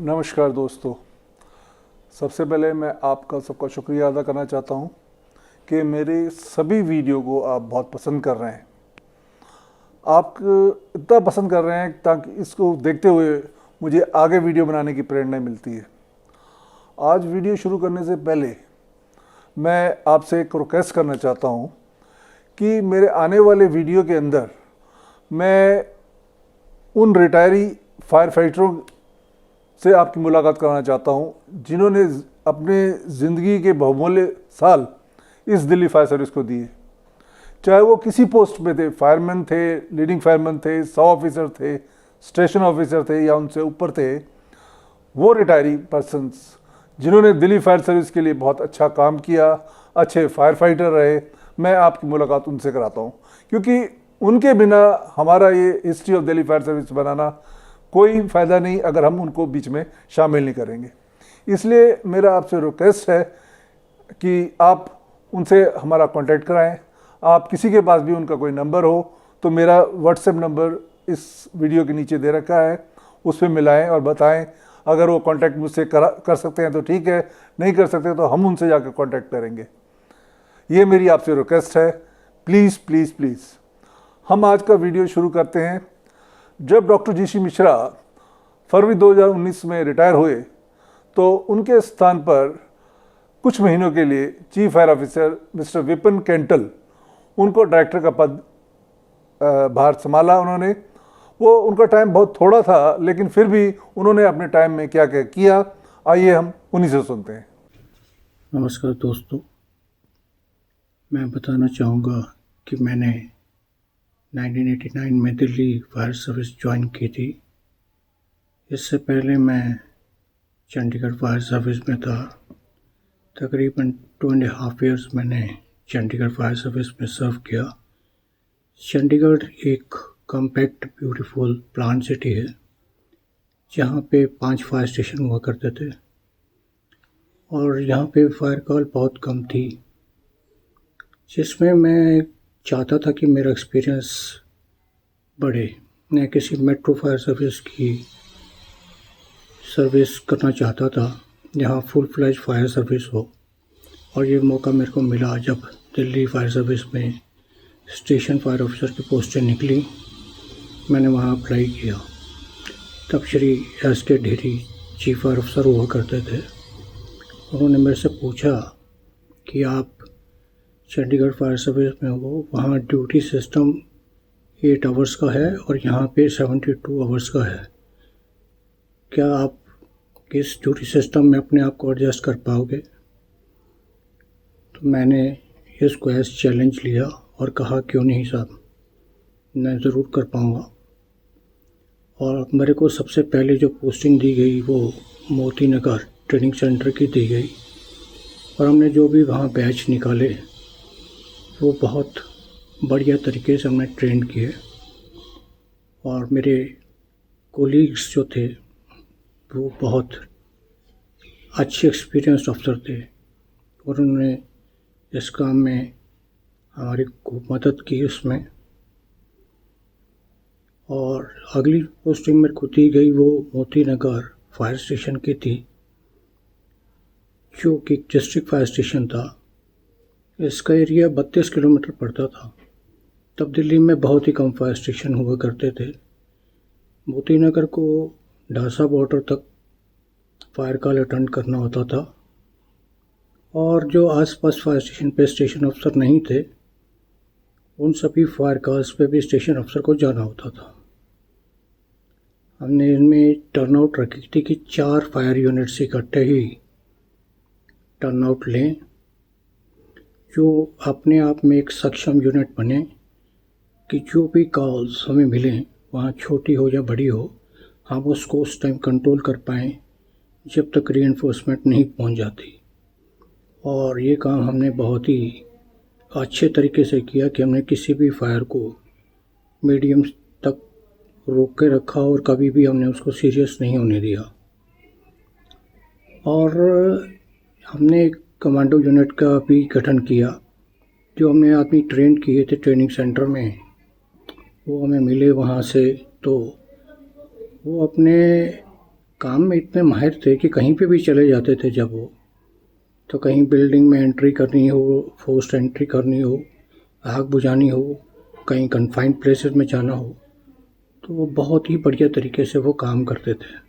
नमस्कार दोस्तों। सबसे पहले मैं आपका सबका शुक्रिया अदा करना चाहता हूं कि मेरे सभी वीडियो को आप बहुत पसंद कर रहे हैं। आप इतना पसंद कर रहे हैं ताकि इसको देखते हुए मुझे आगे वीडियो बनाने की प्रेरणा मिलती है। आज वीडियो शुरू करने से पहले मैं आपसे एक रिक्वेस्ट करना चाहता हूं कि मेरे आने वाले वीडियो के अंदर मैं उन रिटायरी फायर फाइटरों से आपकी मुलाकात कराना चाहता हूं जिन्होंने अपने ज़िंदगी के बहुमूल्य साल इस दिल्ली फायर सर्विस को दिए। चाहे वो किसी पोस्ट पे थे, फायरमैन थे, लीडिंग फायरमैन थे, सब ऑफिसर थे, स्टेशन ऑफिसर थे या उनसे ऊपर थे, वो रिटायरी पर्सन्स जिन्होंने दिल्ली फायर सर्विस के लिए बहुत अच्छा काम किया, अच्छे फायर फाइटर रहे, मैं आपकी मुलाकात उनसे कराता हूँ, क्योंकि उनके बिना हमारा ये history of Delhi fire service बनाना कोई फ़ायदा नहीं अगर हम उनको बीच में शामिल नहीं करेंगे। इसलिए मेरा आपसे रिक्वेस्ट है कि आप उनसे हमारा कांटेक्ट कराएं। आप किसी के पास भी उनका कोई नंबर हो तो मेरा व्हाट्सएप नंबर इस वीडियो के नीचे दे रखा है, उस पर मिलाएं और बताएं। अगर वो कांटेक्ट मुझसे कर सकते हैं तो ठीक है, नहीं कर सकते तो हम उनसे जाकर कांटेक्ट करेंगे। ये मेरी आपसे रिक्वेस्ट है, प्लीज़ प्लीज़ प्लीज़। हम आज का वीडियो शुरू करते हैं। जब डॉक्टर जीसी मिश्रा फरवरी 2019 में रिटायर हुए तो उनके स्थान पर कुछ महीनों के लिए chief fire officer mister Vipin Kaintal, उनको डायरेक्टर का पद भार संभाला उन्होंने। वो उनका टाइम बहुत थोड़ा था, लेकिन फिर भी उन्होंने अपने टाइम में क्या क्या किया, आइए हम उन्हीं से सुनते हैं। नमस्कार दोस्तों, मैं बताना चाहूँगा कि मैंने 1989 में दिल्ली फायर सर्विस ज्वाइन की थी। इससे पहले मैं चंडीगढ़ फायर सर्विस में था। तकरीबन 2.5 ईयर्स मैंने चंडीगढ़ फायर सर्विस में सर्व किया। चंडीगढ़ एक कॉम्पैक्ट ब्यूटीफुल प्लांट सिटी है, जहाँ पे 5 फायर स्टेशन हुआ करते थे और यहाँ पे फायर कॉल बहुत कम थी, जिसमें मैं चाहता था कि मेरा एक्सपीरियंस बढ़े। मैं किसी मेट्रो फायर सर्विस की सर्विस करना चाहता था जहाँ फुल फ्लैज फायर सर्विस हो, और ये मौका मेरे को मिला जब दिल्ली फायर सर्विस में स्टेशन फायर ऑफिसर की पोस्टें निकली। मैंने वहाँ अप्लाई किया। तब श्री एस के ढेरी चीफ फायर ऑफिसर हुआ करते थे। उन्होंने मेरे से पूछा कि आप चंडीगढ़ फायर सर्विस में हो, वहाँ ड्यूटी सिस्टम 8 आवर्स का है और यहाँ पे 72 आवर्स का है, क्या आप किस ड्यूटी सिस्टम में अपने आप को एडजस्ट कर पाओगे? तो मैंने इसको एज चैलेंज लिया और कहा क्यों नहीं साहब, मैं ज़रूर कर पाऊँगा। और मेरे को सबसे पहले जो पोस्टिंग दी गई वो मोती नगर ट्रेनिंग सेंटर की दी गई, और हमने जो भी वहाँ बैच निकाले वो बहुत बढ़िया तरीके से हमने ट्रेन किए। और मेरे कोलीग्स जो थे वो बहुत अच्छे एक्सपीरियंस्ड अफसर थे, और उन्होंने इस काम में हमारी खूब मदद की उसमें। और अगली पोस्टिंग मेरे को दी गई वो मोती नगर फायर स्टेशन की थी, जो कि डिस्ट्रिक्ट फायर स्टेशन था। इसका एरिया 32 किलोमीटर पड़ता था। तब दिल्ली में बहुत ही कम फायर स्टेशन हुआ करते थे। मोती नगर को ढासा बॉर्डर तक फायर कॉल अटेंड करना होता था, और जो आसपास फायर स्टेशन पे स्टेशन अफसर नहीं थे, उन सभी फायर कॉल्स पे भी स्टेशन अफसर को जाना होता था। हमने इनमें टर्नआउट रखी थी कि 4 फायर यूनिट्स इकट्ठे ही टर्नआउट लें, जो अपने आप में एक सक्षम यूनिट बने कि जो भी कॉल्स हमें मिलें, वहाँ छोटी हो या बड़ी हो, हम उसको उस टाइम कंट्रोल कर पाएँ जब तक रीइंफोर्समेंट नहीं पहुँच जाती। और ये काम हमने बहुत ही अच्छे तरीके से किया कि हमने किसी भी फायर को मीडियम तक रोक के रखा और कभी भी हमने उसको सीरियस नहीं होने दिया। और हमने एक कमांडो यूनिट का भी गठन किया। जो हमने आदमी ट्रेन किए थे ट्रेनिंग सेंटर में, वो हमें मिले वहाँ से, तो वो अपने काम में इतने माहिर थे कि कहीं पे भी चले जाते थे जब वो, तो कहीं बिल्डिंग में एंट्री करनी हो, फोर्स्ड एंट्री करनी हो, आग बुझानी हो, कहीं कन्फाइंड प्लेसेस में जाना हो, तो वो बहुत ही बढ़िया तरीके से वो काम करते थे।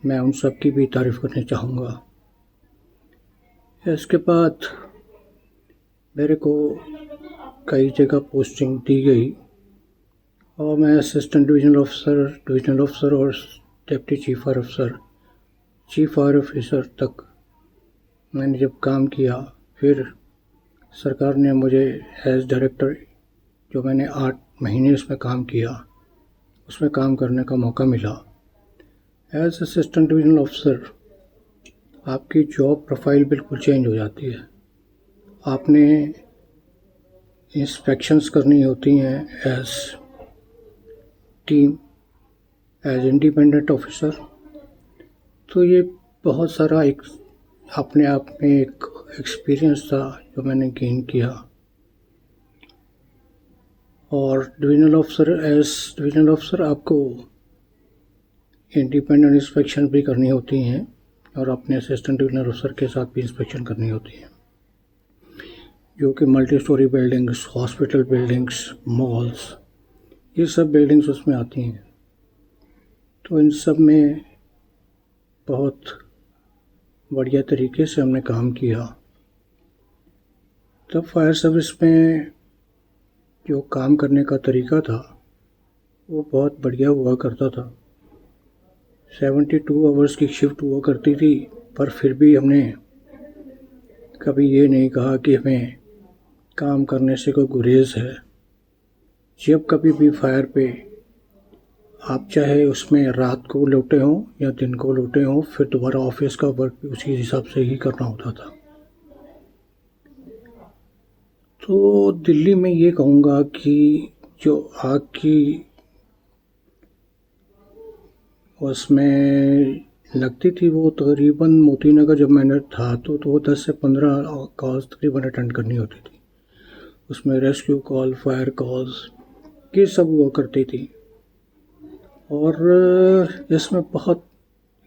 मैं उन सब की भी तारीफ़ करनी चाहूँगा। इसके बाद मेरे को कई जगह पोस्टिंग दी गई और मैं असिस्टेंट डिविजनल ऑफिसर और डिप्टी चीफ फायर ऑफिसर तक मैंने जब काम किया, फिर सरकार ने मुझे एज डायरेक्टर, जो मैंने 8 महीने उसमें काम किया, उसमें काम करने का मौका मिला। एज असिस्टेंट डिविजनल ऑफिसर आपकी जॉब प्रोफाइल बिल्कुल चेंज हो जाती है। आपने इंस्पेक्शंस करनी होती हैं as team, as independent officer. तो ये बहुत सारा एक अपने आप में एक एक्सपीरियंस था जो मैंने गेन किया। और एज डिविजनल ऑफिसर आपको इंडिपेंडेंट इंस्पेक्शन भी करनी होती हैं और अपने असिस्टेंट डिविजनल ऑफिसर के साथ भी इंस्पेक्शन करनी होती है, जो कि multi storey buildings, hospital buildings, malls, ये सब बिल्डिंग्स उसमें आती हैं। तो इन सब में बहुत बढ़िया तरीके से हमने काम किया। तब फायर सर्विस में जो काम करने का तरीका था वो बहुत बढ़िया हुआ करता था। 72 आवर्स की शिफ्ट हुआ करती थी, पर फिर भी हमने कभी ये नहीं कहा कि हमें काम करने से कोई गुरेज है। जब कभी भी फायर पे आप चाहे उसमें रात को लौटे हों या दिन को लौटे हों, फिर दोबारा ऑफिस का वर्क भी उसी हिसाब से ही करना होता था। तो दिल्ली में ये कहूँगा कि जो आग की उसमें लगती थी, वो तकरीबन मोती नगर जब मैंने था तो वो 10 से 15 कॉल्स तकरीबन अटेंड करनी होती थी। उसमें रेस्क्यू कॉल, फायर कॉल्स, ये सब हुआ करती थी। और इसमें बहुत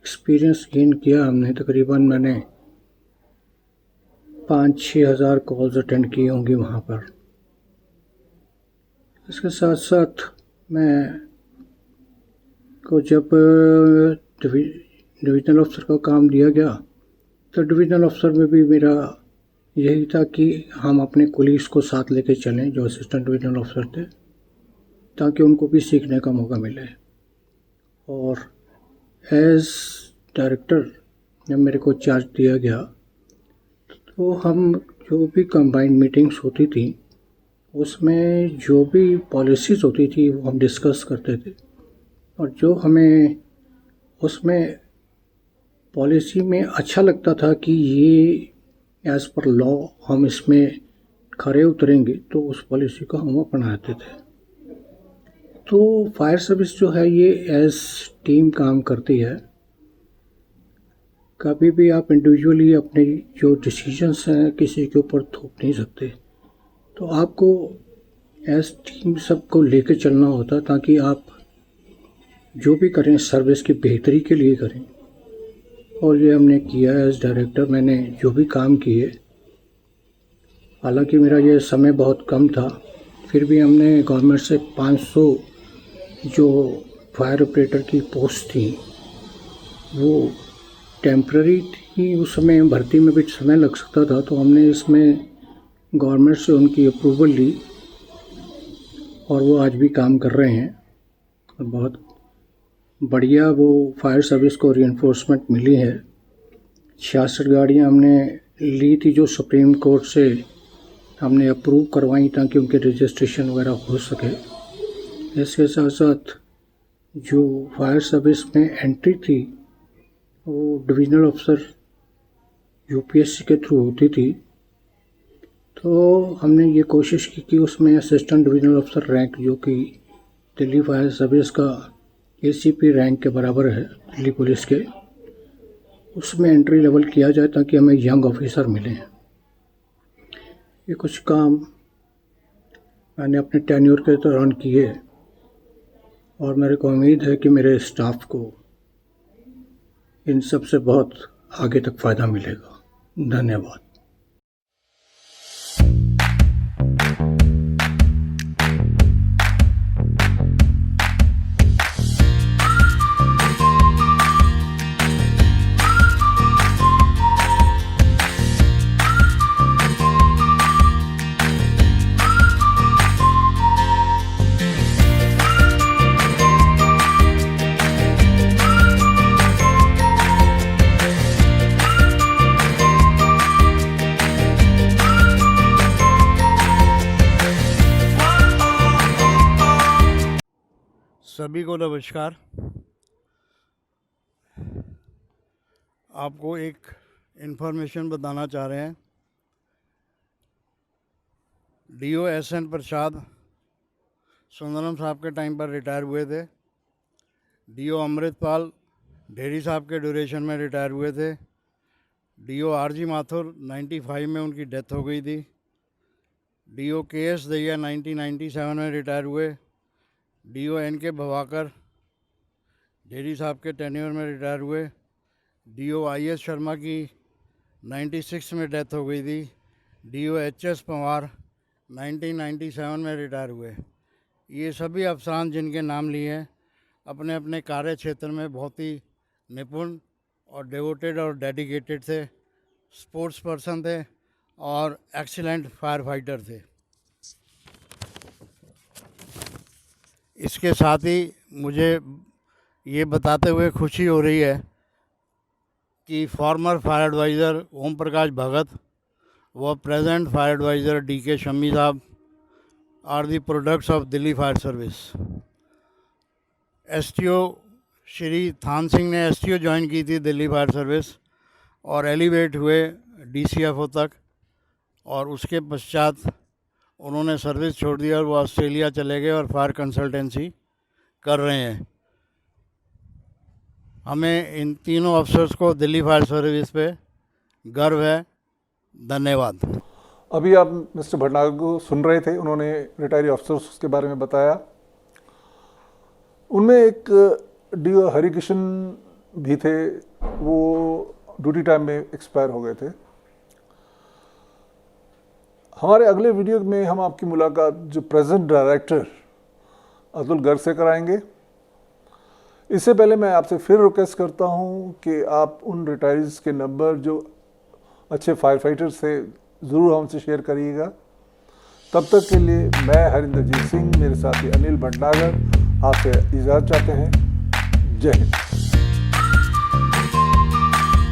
एक्सपीरियंस गेन किया हमने। तकरीबन मैंने 5-6 हज़ार कॉल्स अटेंड की होंगी वहाँ पर। इसके साथ साथ मैं को जब डिविजनल ऑफिसर का काम दिया गया, तो डिविजनल ऑफिसर में भी मेरा यही था कि हम अपने कोलीग्स को साथ लेके चलें जो असिस्टेंट डिविजनल ऑफिसर थे, ताकि उनको भी सीखने का मौका मिले। और एज डायरेक्टर जब मेरे को चार्ज दिया गया, तो हम जो भी कंबाइंड मीटिंग्स होती थी उसमें जो भी पॉलिसीज़ होती थी वो हम डिस्कस करते थे। और जो हमें उसमें पॉलिसी में अच्छा लगता था कि ये एज़ पर लॉ हम इसमें खरे उतरेंगे, तो उस पॉलिसी को हम अपनाते थे। तो फायर सर्विस जो है ये एज टीम काम करती है। कभी भी आप इंडिविजुअली अपने जो डिसीजंस हैं किसी के ऊपर थोप नहीं सकते। तो आपको एज टीम सबको लेके चलना होता, ताकि आप जो भी करें सर्विस की बेहतरी के लिए करें। और ये हमने किया। एज डायरेक्टर मैंने जो भी काम किए, हालांकि मेरा ये समय बहुत कम था, फिर भी हमने गवर्नमेंट से 500 जो फायर ऑपरेटर की पोस्ट थी वो टेम्पररी थी, उस समय भर्ती में भी समय लग सकता था, तो हमने इसमें गवर्नमेंट से उनकी अप्रूवल ली और वो आज भी काम कर रहे हैं। और बहुत बढ़िया वो फायर सर्विस को रीइंफोर्समेंट मिली है। 66 गाड़ियाँ हमने ली थी जो सुप्रीम कोर्ट से हमने अप्रूव करवाई, ताकि उनके रजिस्ट्रेशन वगैरह हो सके। इसके साथ साथ जो फायर सर्विस में एंट्री थी वो डिविजनल ऑफिसर यूपीएससी के थ्रू होती थी। तो हमने ये कोशिश की कि उसमें असिस्टेंट डिविजनल ऑफिसर रैंक, जो कि दिल्ली फायर सर्विस का एसीपी रैंक के बराबर है दिल्ली पुलिस के, उसमें एंट्री लेवल किया जाए ताकि हमें यंग ऑफिसर मिलें। ये कुछ काम मैंने अपने टेन्योर के दौरान किए और मेरे को उम्मीद है कि मेरे स्टाफ को इन सब से बहुत आगे तक फ़ायदा मिलेगा। धन्यवाद। सभी को नमस्कार। आपको एक इन्फॉर्मेशन बताना चाह रहे हैं। Do SN. प्रसाद सुंदरम साहब के टाइम पर रिटायर हुए थे। डीओ अमृतपाल ढेरी साहब के ड्यूरेशन में रिटायर हुए थे। Do RG. माथुर 95 में उनकी डेथ हो गई थी। Do KS. दहिया 1997 में रिटायर हुए। Do NK. भवाकर ढेरी साहब के टेन्योर में रिटायर हुए। Do IS. शर्मा की 96 में डेथ हो गई थी। Do HS. पंवार 1997 में रिटायर हुए। ये सभी अफसरान जिनके नाम लिए हैं अपने अपने कार्य क्षेत्र में बहुत ही निपुण और डिवोटेड और डेडिकेटेड थे, स्पोर्ट्स पर्सन थे और एक्सीलेंट फायर फाइटर थे। इसके साथ ही मुझे ये बताते हुए खुशी हो रही है कि former fire adviser Om Prakash Bhagat व present fire adviser D K. Shammi sahab are the products of Delhi fire service. STO Shri Than Singh ने एसटीओ ज्वाइन की थी दिल्ली फायर सर्विस और एलिवेट हुए डीसीएफओ तक, और उसके पश्चात उन्होंने सर्विस छोड़ दी और वो ऑस्ट्रेलिया चले गए और फायर कंसल्टेंसी कर रहे हैं। हमें इन तीनों अफसर्स को दिल्ली फायर सर्विस पे गर्व है। धन्यवाद। अभी आप मिस्टर भटनागर को सुन रहे थे, उन्होंने रिटायरी अफसर्स के बारे में बताया। उनमें एक डीओ हरिकिशन भी थे, वो ड्यूटी टाइम में एक्सपायर हो गए थे। हमारे अगले वीडियो में हम आपकी मुलाकात जो प्रेजेंट डायरेक्टर अतुल गर्ग से कराएंगे। इससे पहले मैं आपसे फिर रिक्वेस्ट करता हूं कि आप उन रिटायरीज के नंबर जो अच्छे फायर फाइटर्स थे ज़रूर हमसे शेयर करिएगा। तब तक के लिए मैं हरिंदरजीत सिंह, मेरे साथी अनिल भटनागर आपसे इजाज़त चाहते हैं। जय हिंद।